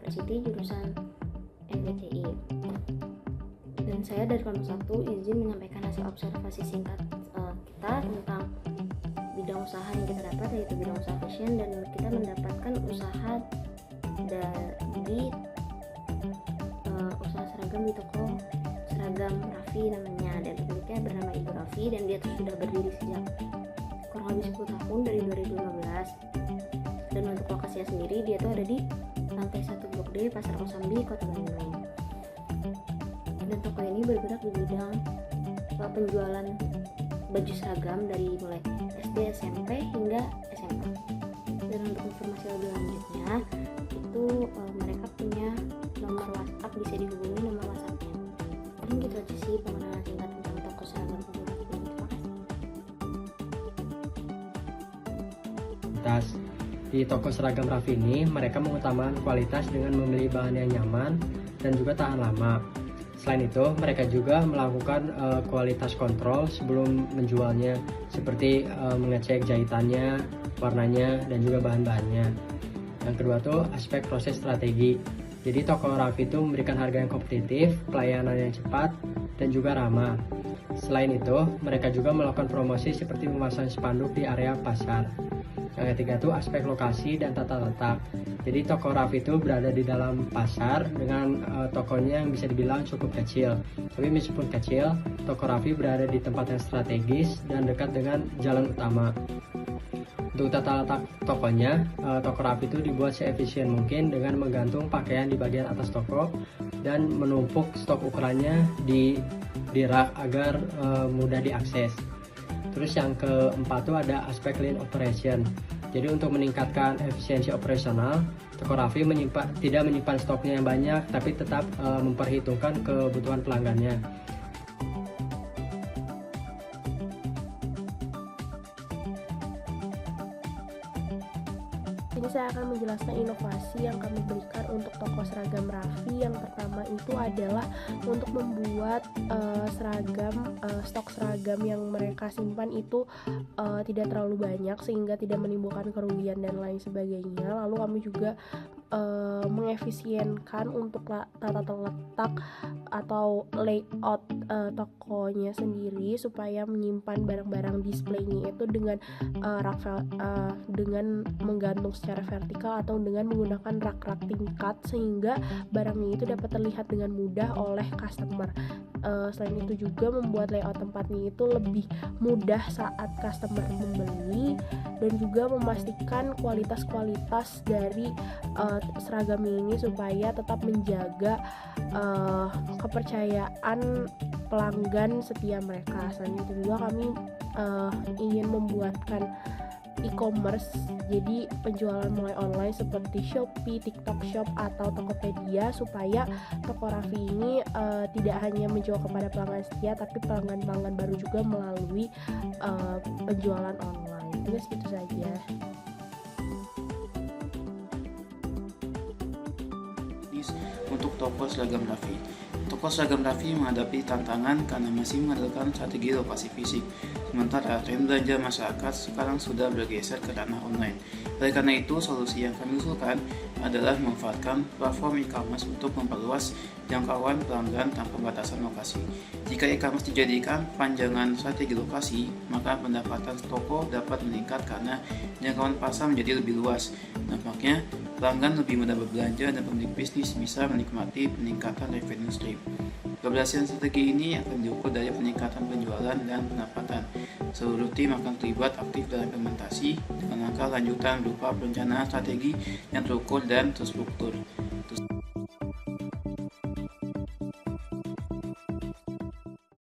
University jurusan MBTI. Dan saya dari kelompok 1 izin menyampaikan hasil observasi singkat kita tentang bidang usaha yang kita dapat, yaitu bidang usaha fashion, dan kita mendapatkan usaha dari usaha seragam di toko seragam Raffi namanya, dan pemiliknya bernama Ibu Raffi, dan dia tuh sudah berdiri sejak kurang lebih 10 tahun dari 2015. Dan untuk lokasinya sendiri dia tuh ada di lantai 1 Blok D Pasar Kosambi, Kota Bandung. Dan toko ini bergerak di bidang penjualan baju seragam dari mulai SD, SMP hingga SMA. Dan untuk informasi lebih lanjutnya itu mereka punya nomor WhatsApp, bisa dihubungi nomor WhatsAppnya. Paling gitu aja sih pengenalan singkat tentang toko seragam Raffi. Terima kasih. Di toko seragam Raffi ini, mereka mengutamakan kualitas dengan memilih bahan yang nyaman dan juga tahan lama. Selain itu, mereka juga melakukan kualitas kontrol sebelum menjualnya, seperti mengecek jahitannya, warnanya, dan juga bahan-bahannya. Yang kedua tuh aspek proses strategi. Jadi toko Raffi itu memberikan harga yang kompetitif, pelayanan yang cepat, dan juga ramah. Selain itu, mereka juga melakukan promosi seperti memasang spanduk di area pasar. Yang ketiga tuh aspek lokasi dan tata letak. Jadi toko Raffi itu berada di dalam pasar dengan tokonya yang bisa dibilang cukup kecil. Tapi meskipun kecil, toko Raffi berada di tempat yang strategis dan dekat dengan jalan utama. Untuk tata letak tokonya, toko Raffi itu dibuat seefisien mungkin dengan menggantung pakaian di bagian atas toko dan menumpuk stok ukurannya di rak agar mudah diakses. Terus yang keempat tuh ada aspek lean operation. Jadi untuk meningkatkan efisiensi operasional, toko Raffi tidak menyimpan stoknya yang banyak, tapi tetap memperhitungkan kebutuhan pelanggannya. Ini saya akan menjelaskan inovasi yang kami berikan untuk toko seragam Raffi. Yang pertama itu adalah untuk membuat stok seragam yang mereka simpan itu tidak terlalu banyak sehingga tidak menimbulkan kerugian dan lain sebagainya. Lalu kami juga mengefisienkan untuk tata letak atau layout tokonya sendiri supaya menyimpan barang-barang displaynya itu dengan dengan menggantung secara vertikal atau dengan menggunakan rak-rak tingkat sehingga barangnya itu dapat terlihat dengan mudah oleh customer. Selain itu juga membuat layout tempatnya itu lebih mudah saat customer membeli, dan juga memastikan kualitas dari seragam ini supaya tetap menjaga kepercayaan pelanggan setia mereka. Selain itu juga kami ingin membuatkan e-commerce, jadi penjualan mulai online seperti Shopee, TikTok Shop, atau Tokopedia, supaya toko Raffi ini tidak hanya menjual kepada pelanggan setia, tapi pelanggan-pelanggan baru juga melalui penjualan online. Jadi segitu saja. Untuk toko seragam Raffi. Toko seragam Raffi menghadapi tantangan karena masih mengandalkan strategi lokasi fisik, sementara tren belanja masyarakat sekarang sudah bergeser ke ranah online. Oleh karena itu, solusi yang kami usulkan adalah memanfaatkan platform e-commerce untuk memperluas jangkauan pelanggan tanpa batasan lokasi. Jika e-commerce dijadikan panjangan strategi lokasi, maka pendapatan toko dapat meningkat karena jangkauan pasar menjadi lebih luas. Nampaknya, pelanggan lebih mudah berbelanja dan pemilik bisnis bisa menikmati peningkatan revenue stream. Keberhasilan strategi ini akan diukur dari peningkatan penjualan dan pendapatan. Seluruh tim akan terlibat aktif dalam implementasi dengan langkah lanjutan berupa perencanaan strategi yang terukur dan terstruktur.